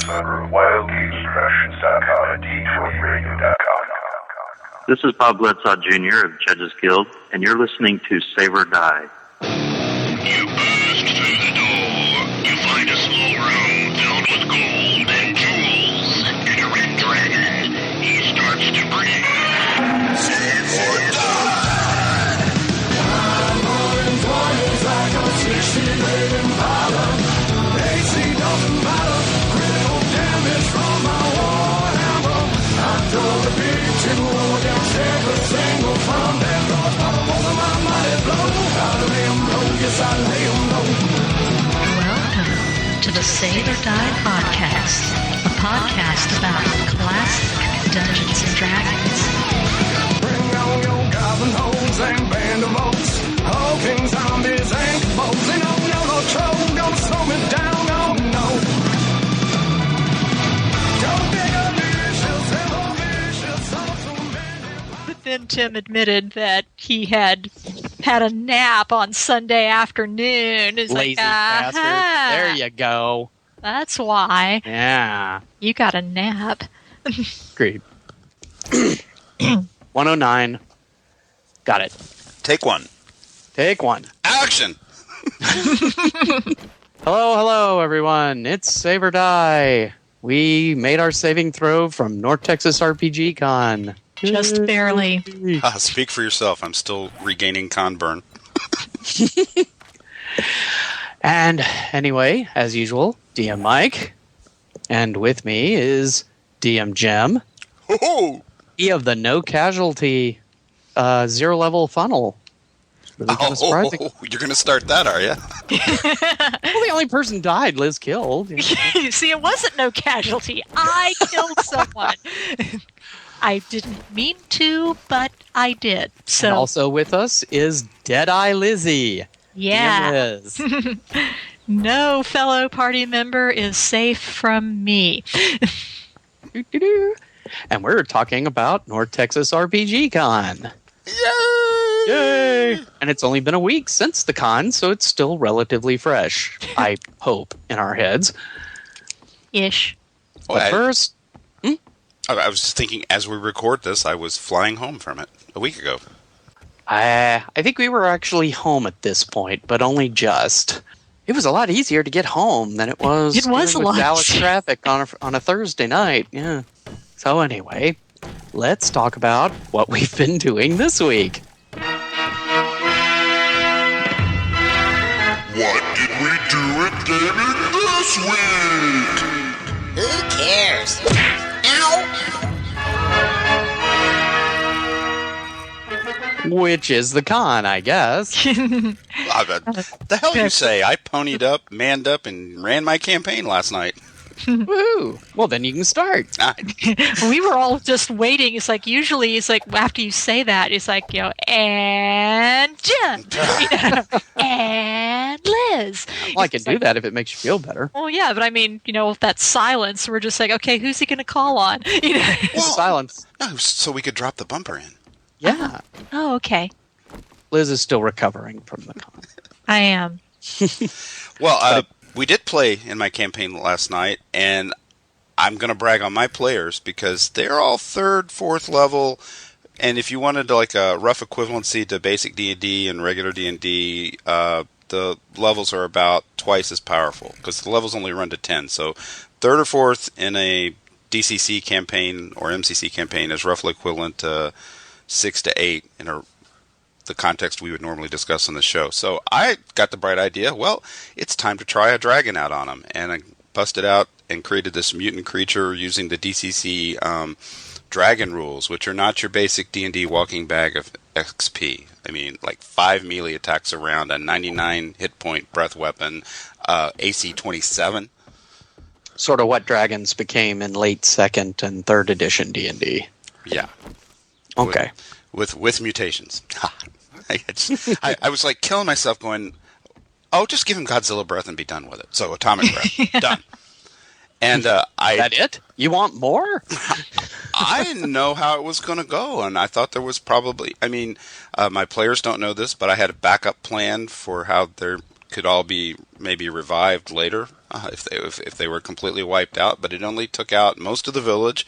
member of Wild Games Productions.com and D20Radio.com. This is Bob Bledsaw Jr. of Judges Guild, and you're listening to Save or Die. You burst through the door. You find a small room filled with gold and jewels, and a red dragon. He starts to breathe. Save or die! I'm running towards like a 60-weight Impala. AC doesn't matter. Critical damage from my warhammer. I drove a big two-hole down every single from that cross. Over my mighty blow. I lay 'em low, yes I lay 'em low. Welcome to the Save or Die podcast, a podcast about classic Dungeons and Dragons. Bring on your goblin holes and band of oaks, hulking zombies and kobolds. And oh no, no troll, don't slow me down, oh no. Don't be a vicious, ever vicious, awesome man. But then Tim admitted that he had a nap on Sunday afternoon. It's Lazy like, bastard. There you go. That's why Yeah. you got a nap. Agreed. 109. Got it. Take one. Take one. Action! Hello, everyone. It's Save or Die. We made our saving throw from North Texas RPG Con. Just barely. Speak for yourself. I'm still regaining con burn. And anyway, as usual, DM Mike. And with me is DM Jem. Ho-ho! He of the No Casualty zero level funnel. Really kind of surprising. You're going to start that, are you? Well, the only person died, Liz killed. See, it wasn't no casualty. I killed someone. I didn't mean to, but I did. So And also with us is Deadeye Lizzie. yeah. DM Liz. No fellow party member is safe from me. Doo-doo-doo. And we're talking about North Texas RPG Con. Yay! Yay! And it's only been a week since the con, so it's still relatively fresh, I hope, in our heads. Ish. But first, I was just thinking, as we record this, I was flying home from it a week ago. I think we were actually home at this point, but only just. It was a lot easier to get home than it was. It was dealing a with lot. Dallas traffic on a Thursday night. Yeah. So anyway, let's talk about what we've been doing this week. What did we do at gaming this week? Who cares? Ow! Which is the con, I guess. The hell you say? I ponied up, manned up, and ran my campaign last night. Woohoo! Well, then you can start. We were all just waiting. It's like, usually it's like after you say that, it's like, and Jen. And Liz. Well, I can do that if it makes you feel better. Well, yeah, but I mean, with that silence, we're just like, okay, who's he going to call on? Silence. No, so we could drop the bumper in. Yeah. Oh, okay. Liz is still recovering from the con. I am. Well, we did play in my campaign last night, and I'm going to brag on my players because they're all 3rd, 4th level, and if you wanted like a rough equivalency to basic D&D and regular D&D, the levels are about twice as powerful because the levels only run to 10. So 3rd or 4th in a DCC campaign or MCC campaign is roughly equivalent to 6 to 8 in the context we would normally discuss on the show. So I got the bright idea, well, it's time to try a dragon out on them. And I busted out and created this mutant creature using the DCC dragon rules, which are not your basic D&D walking bag of XP. I mean, like 5 melee attacks around, a 99 hit point breath weapon, AC 27. Sort of what dragons became in late 2nd and 3rd edition D&D. Yeah. Okay. With mutations. I was like killing myself going, oh, just give him Godzilla breath and be done with it. So atomic breath. Done. And that it? You want more? I didn't know how it was going to go, and I thought there was probably. I mean, my players don't know this, but I had a backup plan for how their could all be maybe revived later if they were completely wiped out. But it only took out most of the village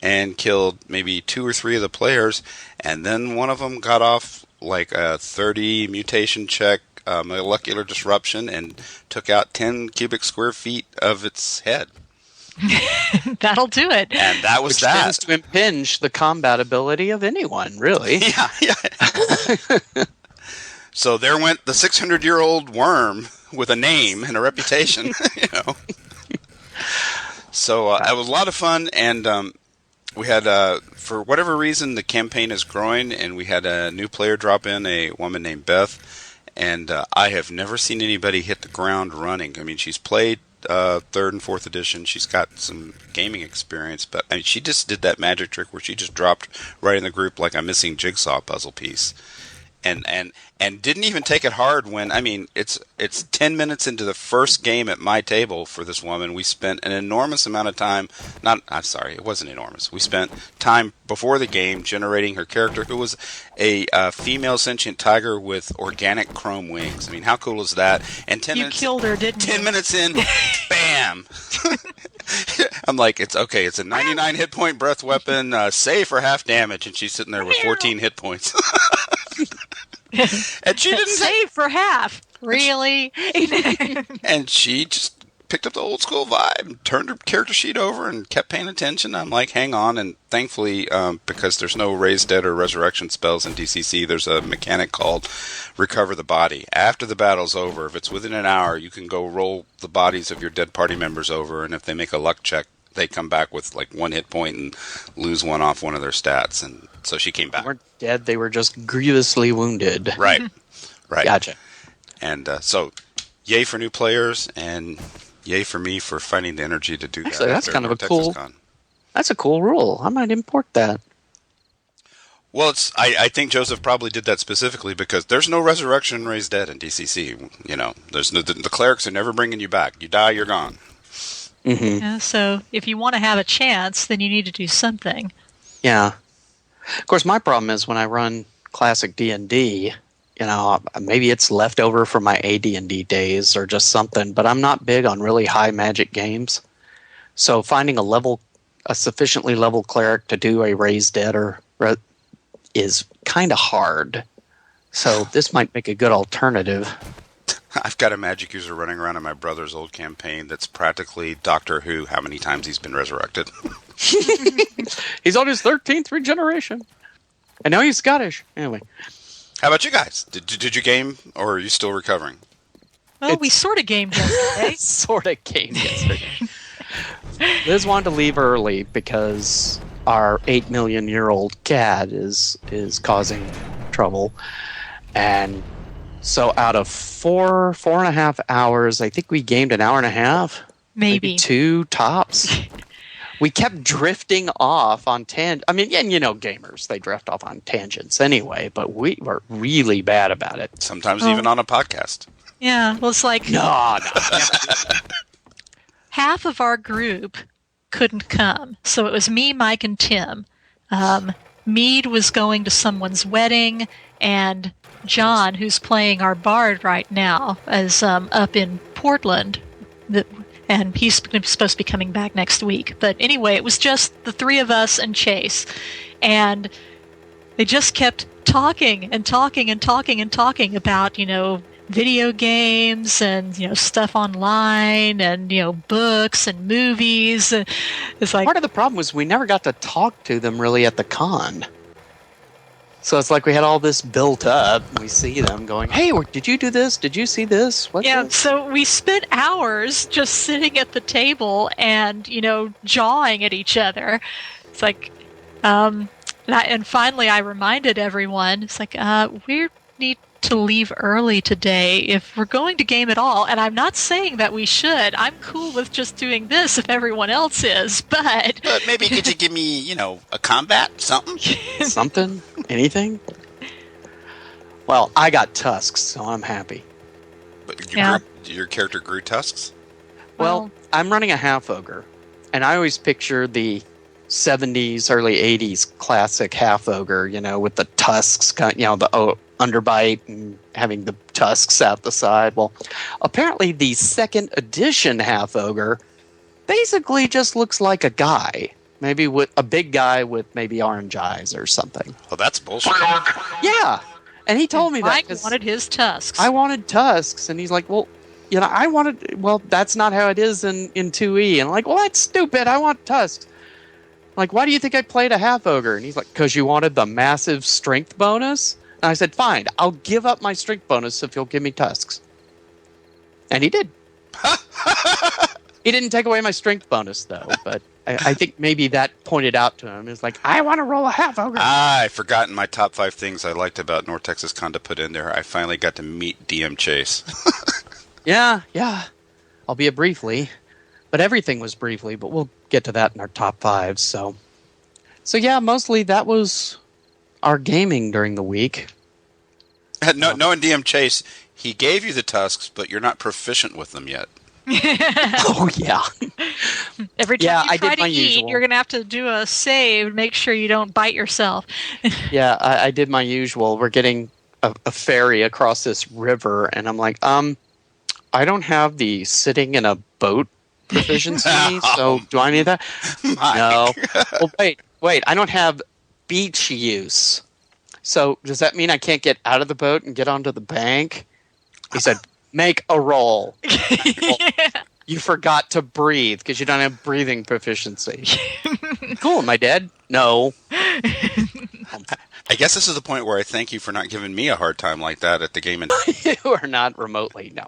and killed maybe 2 or 3 of the players. And then one of them got off like a 30 mutation check, molecular disruption, and took out 10 cubic square feet of its head. That'll do it. And that was Which that. tends to impinge the combat ability of anyone, really. Yeah. So there went the 600-year-old worm with a name and a reputation. So it was a lot of fun, and we had, for whatever reason, the campaign is growing, and we had a new player drop in, a woman named Beth, and I have never seen anybody hit the ground running. I mean, she's played 3rd and 4th edition. She's got some gaming experience, but I mean, she just did that magic trick where she just dropped right in the group like a missing jigsaw puzzle piece. And didn't even take it hard when, I mean, it's 10 minutes into the first game at my table for this woman. We spent an enormous amount of time, it wasn't enormous. We spent time before the game generating her character, who was a female sentient tiger with organic chrome wings. I mean, how cool is that? And 10 You minutes, killed her, didn't you? 10 minutes in, bam! I'm like, it's okay. It's a 99 hit point breath weapon, save for half damage, and she's sitting there with 14 hit points. And she didn't save for half. Really? And she just picked up the old school vibe, turned her character sheet over, and kept paying attention. I'm like, hang on. And thankfully, because there's no raise dead or resurrection spells in DCC, there's a mechanic called Recover the Body. After the battle's over, if it's within an hour, you can go roll the bodies of your dead party members over, and if they make a luck check, they come back with like 1 hit point and lose 1 off one of their stats. And so she came back. They weren't dead, they were just grievously wounded. Right. Gotcha. And so, yay for new players, and yay for me for finding the energy to do Actually, that. that's after kind of a Texas cool- Con. That's a cool rule. I might import that. Well, I think Joseph probably did that specifically because there's no resurrection and raise dead in DCC. You know, there's no, the clerics are never bringing you back. You die, you're gone. Mm-hmm. Yeah, so if you want to have a chance, then you need to do something. Yeah. Of course, my problem is when I run classic D&D, you know, maybe it's left over from my AD&D days or just something, but I'm not big on really high magic games. So finding a sufficiently level cleric to do a raise dead is kind of hard. So this might make a good alternative. I've got a magic user running around in my brother's old campaign that's practically Doctor Who, how many times he's been resurrected. He's on his 13th regeneration. And now he's Scottish. Anyway. How about you guys? Did you game, or are you still recovering? Well, we sort of gamed yesterday. Sort of game yesterday. Liz wanted to leave early because our 8 million year old cat is causing trouble. And so out of 4.5 hours, I think we gamed an hour and a half. Maybe 2 tops. We kept drifting off on I mean, and you know, gamers, they drift off on tangents anyway, but we were really bad about it. Sometimes even on a podcast. Yeah, well, it's like No. half of our group couldn't come. So it was me, Mike, and Tim. Mead was going to someone's wedding, and John, who's playing our bard right now, is up in Portland. And he's supposed to be coming back next week. But anyway, it was just the 3 of us and Chase. And they just kept talking and talking and talking and talking about, you know, video games and, you know, stuff online and, you know, books and movies. It's like Part of the problem was we never got to talk to them really at the con. So it's like we had all this built up. We see them going, hey, did you do this? Did you see this? What's yeah, this? so we spent hours just sitting at the table and, you know, jawing at each other. It's like, and finally I reminded everyone, it's like, we need to leave early today if we're going to game at all. And I'm not saying that we should. I'm cool with just doing this if everyone else is, but... But maybe could you give me, you know, a combat, something? Something? Anything? Well, I got tusks, so I'm happy. But Yeah. your character grew tusks? Well, I'm running a half ogre, and I always picture the 70s, early 80s classic half ogre, you know, with the tusks, you know, the underbite and having the tusks out the side. Well, apparently the second edition half ogre basically just looks like a guy. Maybe with a big guy with maybe orange eyes or something. Well, that's bullshit. Yeah. And he told me that. Mike 'cause wanted his tusks. I wanted tusks. And he's like, well, I wanted, well, that's not how it is in 2E. And I'm like, well, that's stupid. I want tusks. Like, why do you think I played a half ogre? And he's like, because you wanted the massive strength bonus? And I said, fine, I'll give up my strength bonus if you'll give me tusks. And he did. He didn't take away my strength bonus, though. But I think maybe that pointed out to him. It's like, I want to roll a half ogre. I've forgotten my top 5 things I liked about North Texas Con to put in there. I finally got to meet DM Chase. Yeah. Albeit briefly. But everything was briefly, but we'll get to that in our top 5. So yeah, mostly that was our gaming during the week. Knowing DM Chase, he gave you the tusks, but you're not proficient with them yet. Oh, yeah. Every time Yeah, you I try did to my eat, usual. you're going to have to do a save. Make sure you don't bite yourself. Yeah, I did my usual. We're getting a ferry across this river, and I'm like, I don't have the sitting in a boat proficiency, so do I need that? No. Well, wait, I don't have beach use. So does that mean I can't get out of the boat and get onto the bank? He said, make a roll. You forgot to breathe because you don't have breathing proficiency. Cool, am I dead? No. I guess this is the point where I thank you for not giving me a hard time like that at the game. You are not remotely, no.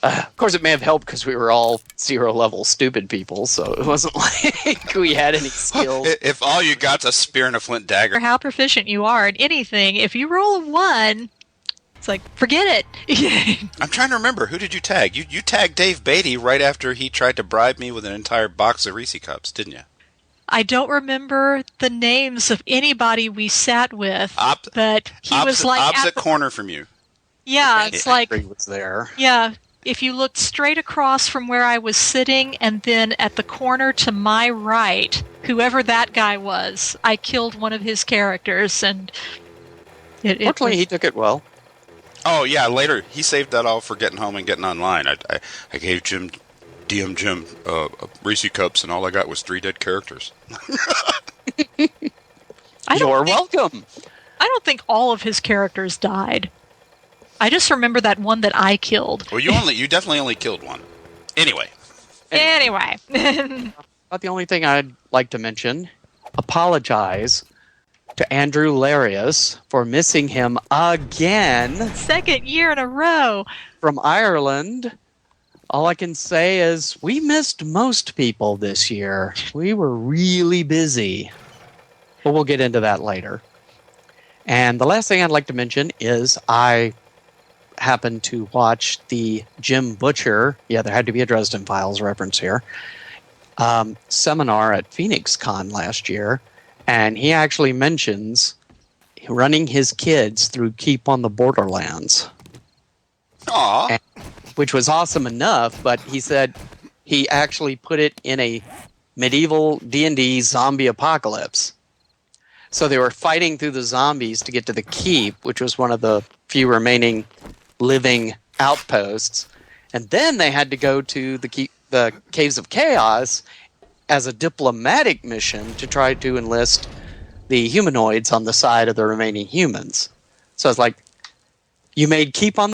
Of course, it may have helped because we were all 0-level stupid people, so it wasn't like we had any skills. If all you got's a spear and a flint dagger. How proficient you are in anything, if you roll a 1, it's like, forget it. I'm trying to remember, who did you tag? You tagged Dave Beatty right after he tried to bribe me with an entire box of Reese Cups, didn't you? I don't remember the names of anybody we sat with, but he was like opposite corner from you. Yeah, it's like He was there. Yeah, if you looked straight across from where I was sitting and then at the corner to my right, whoever that guy was, I killed one of his characters, and Fortunately, he took it well. Oh, yeah, later. He saved that all for getting home and getting online. I gave DM Jim Reese Cups, and all I got was 3 dead characters. You're welcome. I don't think all of his characters died. I just remember that one that I killed. Well, you definitely only killed one. Anyway. Anyway. But the only thing I'd like to mention, apologize to Andrew Larius for missing him again. 2nd year in a row. From Ireland. All I can say is we missed most people this year. We were really busy. But we'll get into that later. And the last thing I'd like to mention is I happened to watch the Jim Butcher, there had to be a Dresden Files reference here, seminar at PhoenixCon last year. And he actually mentions running his kids through Keep on the Borderlands. Aww. Which was awesome enough, but he said he actually put it in a medieval D&D zombie apocalypse. So they were fighting through the zombies to get to the keep, which was one of the few remaining living outposts. And then they had to go to the Caves of Chaos as a diplomatic mission to try to enlist the humanoids on the side of the remaining humans. So it's like, you made Keep on